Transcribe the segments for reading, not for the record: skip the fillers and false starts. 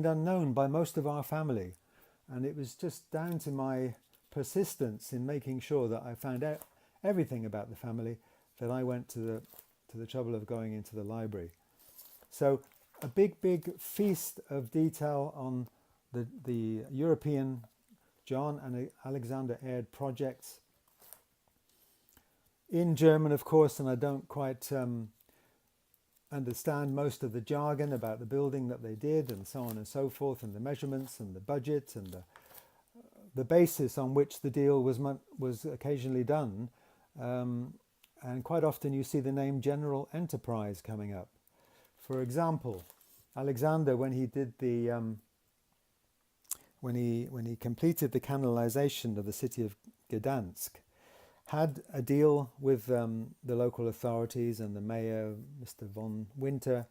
remained unknown by most of our family. And it was just down to my persistence in making sure that I found out everything about the family that I went to the trouble of going into the library. So a big feast of detail on the European John and Alexander Aird projects. In German, of course, and I don't quite understand most of the jargon about the building that they did and so on and so forth, and the measurements and the budget and the basis on which the deal was occasionally done. And quite often you see the name General Enterprise coming up. For example, Alexander, when he did the when he completed the canalization of the city of Gdansk, had a deal with the local authorities and the mayor, Mr. von Winter,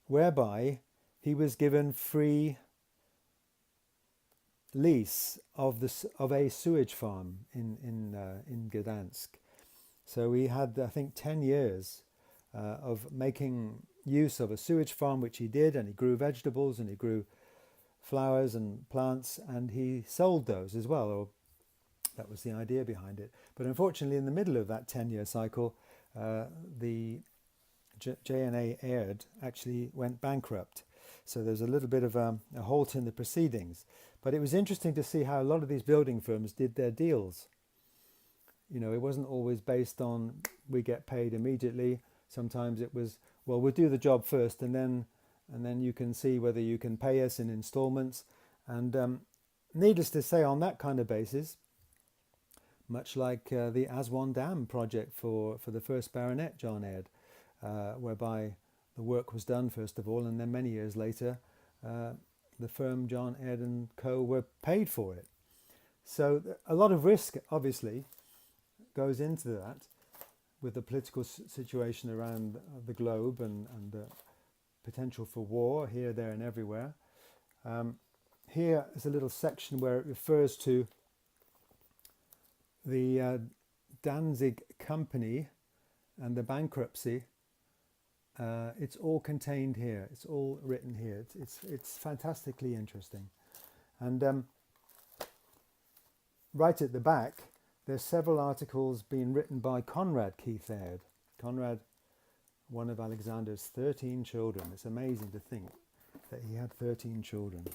whereby he was given free lease of a sewage farm in Gdansk. So he had, I think, 10 years of making use of a sewage farm, which he did, and he grew vegetables and he grew flowers and plants, and he sold those as well, or that was the idea behind it. But unfortunately, in the middle of that 10-year cycle, the J&A Aird actually went bankrupt. So there's a little bit of a halt in the proceedings. But it was interesting to see how a lot of these building firms did their deals. You know, it wasn't always based on we get paid immediately. Sometimes it was, well, we'll do the job first, and then you can see whether you can pay us in installments. And needless to say, on that kind of basis, much like the Aswan Dam project for the first Baronet, John Aird, whereby the work was done first of all, and then many years later, the firm John Aird and Co. were paid for it. So a lot of risk, obviously, goes into that with the political situation around the globe and the potential for war here, there and everywhere. Here is a little section where it refers to the Danzig company and the bankruptcy. It's all contained here. It's all written here. It's fantastically interesting. And right at the back, there's several articles being written by Conrad Keith Aird. Conrad, one of Alexander's 13 children. It's amazing to think that he had 13 children.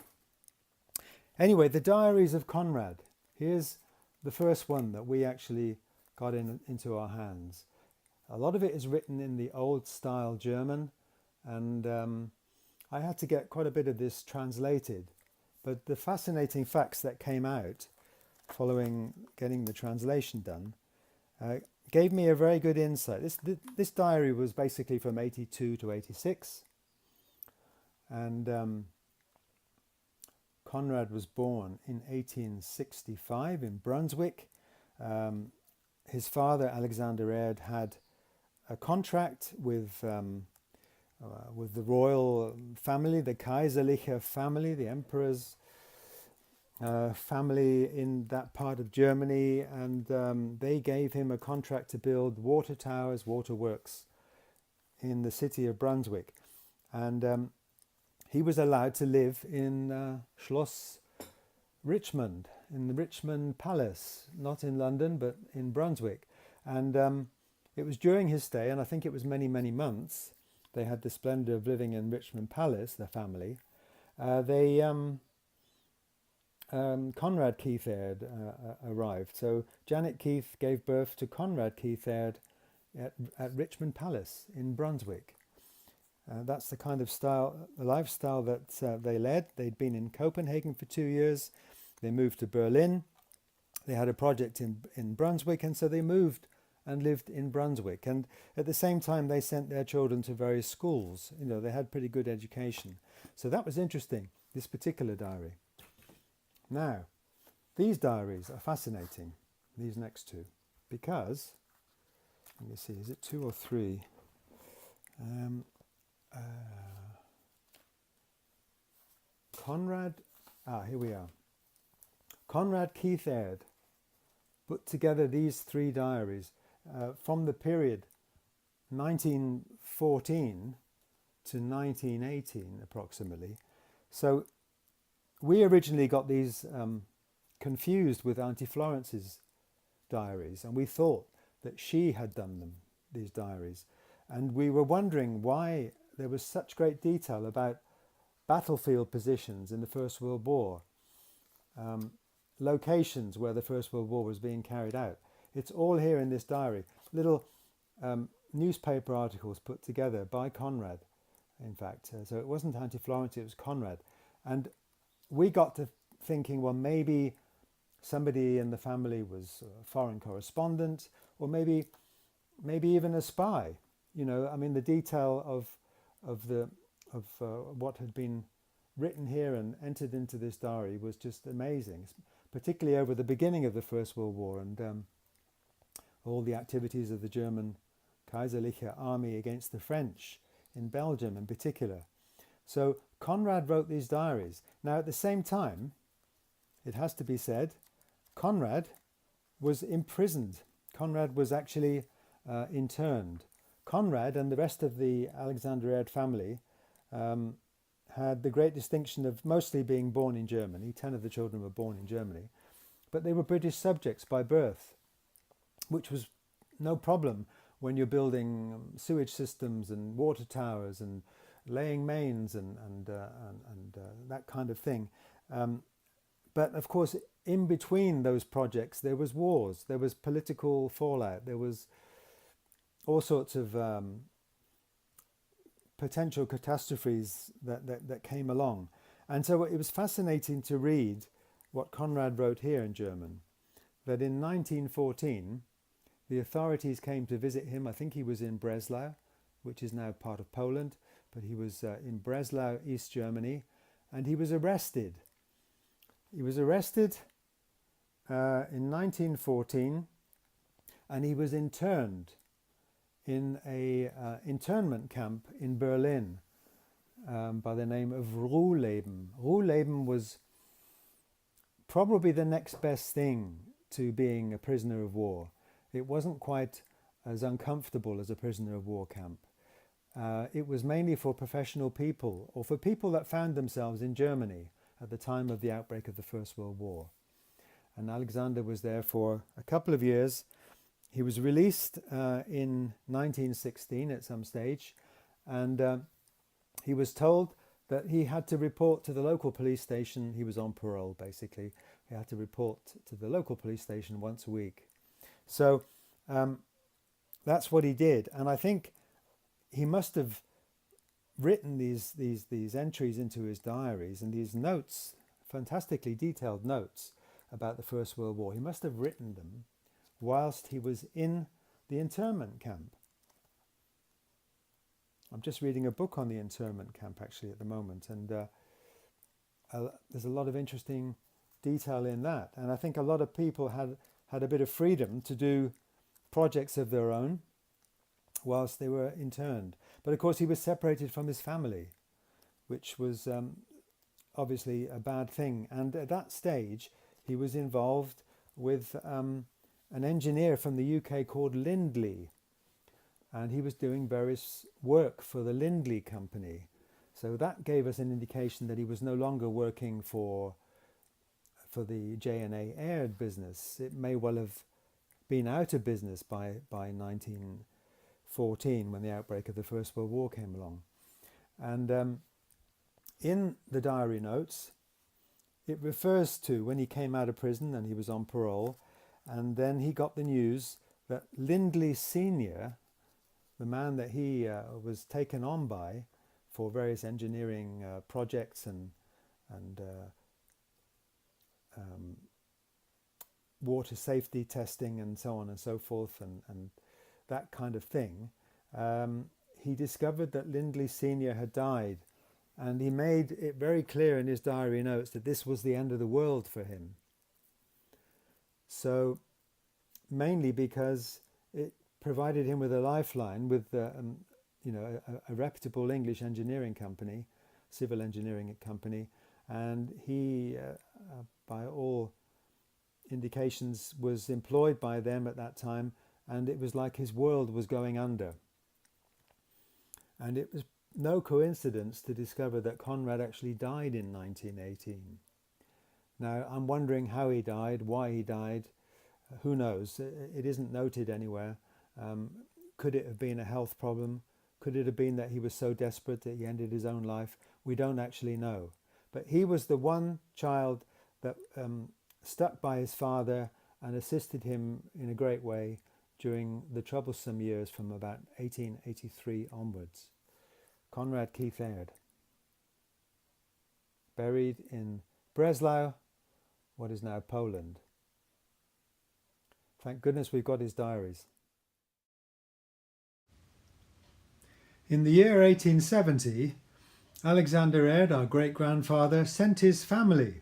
Anyway, the diaries of Conrad. Here's the first one that we actually got into our hands. A lot of it is written in the old style German, and I had to get quite a bit of this translated. But the fascinating facts that came out following getting the translation done gave me a very good insight. This diary was basically from 82 to 86, and Conrad was born in 1865 in Brunswick. His father, Alexander Aird, had a contract with the royal family, the Kaiserliche family, the emperor's family in that part of Germany, and they gave him a contract to build water towers, waterworks in the city of Brunswick. And he was allowed to live in Schloss Richmond, in the Richmond Palace, not in London, but in Brunswick. And it was during his stay, and I think it was many, many months, they had the splendour of living in Richmond Palace, the family. Conrad Keith Aird arrived. So Janet Keith gave birth to Conrad Keith Aird at Richmond Palace in Brunswick. That's the kind of lifestyle that they led. They'd been in Copenhagen for 2 years. They moved to Berlin. They had a project in Brunswick, and so they moved and lived in Brunswick. And at the same time, they sent their children to various schools. You know, they had pretty good education. So that was interesting, this particular diary. Now, these diaries are fascinating, these next two, because, let me see, is it 2 or 3? Here we are. Conrad Keith Aird put together these 3 diaries from the period 1914 to 1918 approximately. So we originally got these confused with Auntie Florence's diaries, and we thought that she had done them, these diaries. And we were wondering why there was such great detail about battlefield positions in the First World War, locations where the First World War was being carried out. It's all here in this diary. Little newspaper articles put together by Conrad, in fact. So it wasn't Auntie Florence, it was Conrad. And we got to thinking, well, maybe somebody in the family was a foreign correspondent, or maybe even a spy. You know, I mean, the detail of what had been written here and entered into this diary was just amazing, particularly over the beginning of the First World War and all the activities of the German Kaiserliche Army against the French in Belgium in particular. So Conrad wrote these diaries. Now, at the same time, it has to be said, Conrad was imprisoned. Conrad was actually interned. Conrad and the rest of the Alexander Aird family had the great distinction of mostly being born in Germany. 10 of the children were born in Germany, but they were British subjects by birth, which was no problem when you're building sewage systems and water towers and laying mains and that kind of thing. But of course, in between those projects, there was wars, there was political fallout, there was all sorts of potential catastrophes that came along. And so it was fascinating to read what Conrad wrote here in German, that in 1914, the authorities came to visit him. I think he was in Breslau, which is now part of Poland, but he was in Breslau, East Germany, and he was arrested. He was arrested in 1914, and he was interned in a internment camp in Berlin by the name of Ruhleben. Ruhleben was probably the next best thing to being a prisoner of war. It wasn't quite as uncomfortable as a prisoner of war camp. It was mainly for professional people or for people that found themselves in Germany at the time of the outbreak of the First World War. And Alexander was there for a couple of years. He was released in 1916 at some stage, and he was told that he had to report to the local police station. He was on parole, basically. He had to report to the local police station once a week. So that's what he did. And I think he must have written these entries into his diaries and these notes, fantastically detailed notes about the First World War. He must have written them whilst he was in the internment camp. I'm just reading a book on the internment camp actually at the moment, and there's a lot of interesting detail in that. And I think a lot of people had a bit of freedom to do projects of their own whilst they were interned. But of course he was separated from his family, which was obviously a bad thing. And at that stage he was involved with an engineer from the UK called Lindley, and he was doing various work for the Lindley company. So that gave us an indication that he was no longer working for the J&A Aird business. It may well have been out of business by 1914 when the outbreak of the First World War came along. And in the diary notes, it refers to when he came out of prison and he was on parole, and then he got the news that Lindley Sr., the man that he was taken on by for various engineering projects and water safety testing and so on and so forth and that kind of thing, he discovered that Lindley Sr. had died, and he made it very clear in his diary notes that this was the end of the world for him. So mainly because it provided him with a lifeline with a reputable English engineering company, civil engineering company, and he by all indications was employed by them at that time, and it was like his world was going under. And it was no coincidence to discover that Conrad actually died in 1918. Now, I'm wondering how he died, why he died. Who knows? It isn't noted anywhere. Could it have been a health problem? Could it have been that he was so desperate that he ended his own life? We don't actually know. But he was the one child that stuck by his father and assisted him in a great way during the troublesome years from about 1883 onwards. Conrad Keith Aird, buried in Breslau, what is now Poland. Thank goodness we've got his diaries. In the year 1870, Alexander Aird, our great-grandfather, sent his family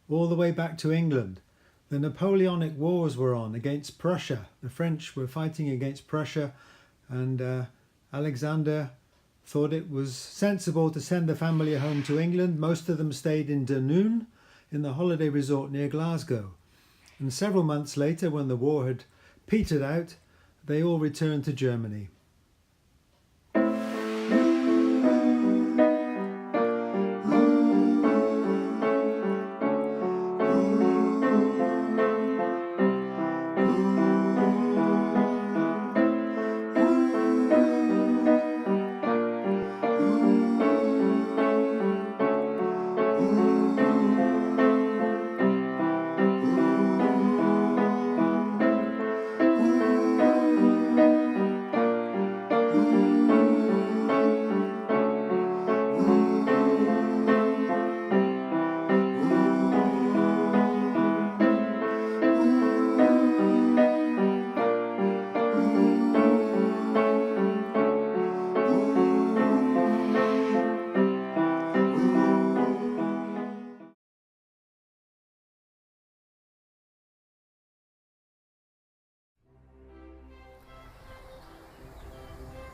all the way back to England. The Napoleonic Wars were on against Prussia. The French were fighting against Prussia, and Alexander thought it was sensible to send the family home to England. Most of them stayed in Dunoon, in the holiday resort near Glasgow. And several months later, when the war had petered out, they all returned to Germany.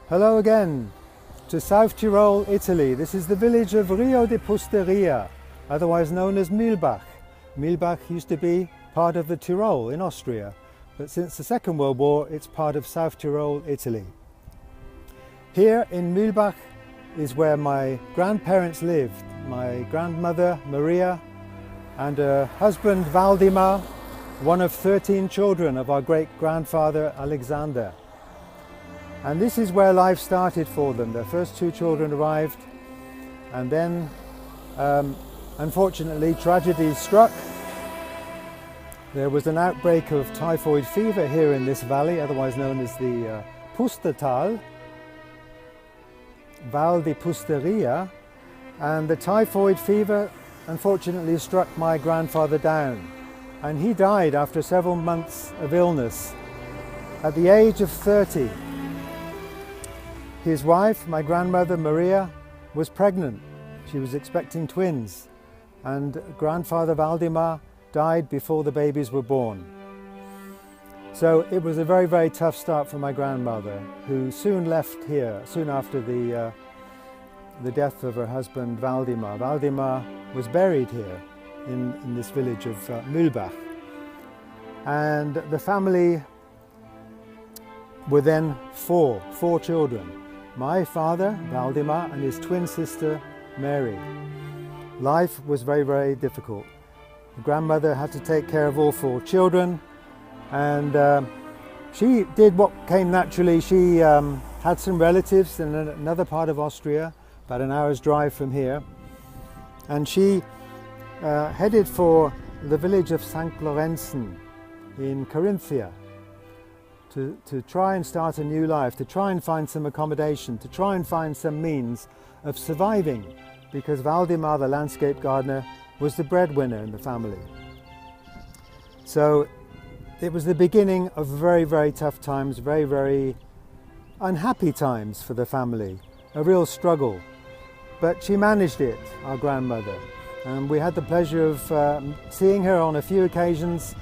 Hello again to South Tyrol, Italy. This is the village of Rio de Pusteria, otherwise known as Mühlbach. Mühlbach used to be part of the Tyrol in Austria, but since the Second World War it's part of South Tyrol, Italy. Here in Mühlbach is where my grandparents lived, my grandmother Maria and her husband Waldemar, one of 13 children of our great-grandfather Alexander. And this is where life started for them. Their first two children arrived, and then unfortunately tragedy struck. There was an outbreak of typhoid fever here in this valley, otherwise known as the Pustertal, Val di Pusteria, and the typhoid fever unfortunately struck my grandfather down, and he died after several months of illness at the age of 30. His wife, my grandmother Maria, was pregnant. She was expecting twins, and grandfather Waldemar died before the babies were born. So it was a very, very tough start for my grandmother, who soon left here, soon after the death of her husband Waldemar. Waldemar was buried here in this village of Mühlbach. And the family were then four children. My father, Waldemar, and his twin sister, Mary. Life was very, very difficult. The grandmother had to take care of all four children, and she did what came naturally. She had some relatives in another part of Austria, about an hour's drive from here, and she headed for the village of St. Lorenzen in Carinthia, to try and start a new life, to try and find some accommodation, to try and find some means of surviving, because Waldemar, the landscape gardener, was the breadwinner in the family. So it was the beginning of very, very tough times, very, very unhappy times for the family, a real struggle. But she managed it, our grandmother, and we had the pleasure of seeing her on a few occasions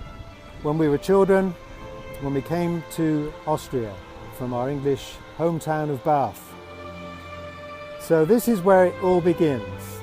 when we were children, when we came to Austria from our English hometown of Bath. So this is where it all begins.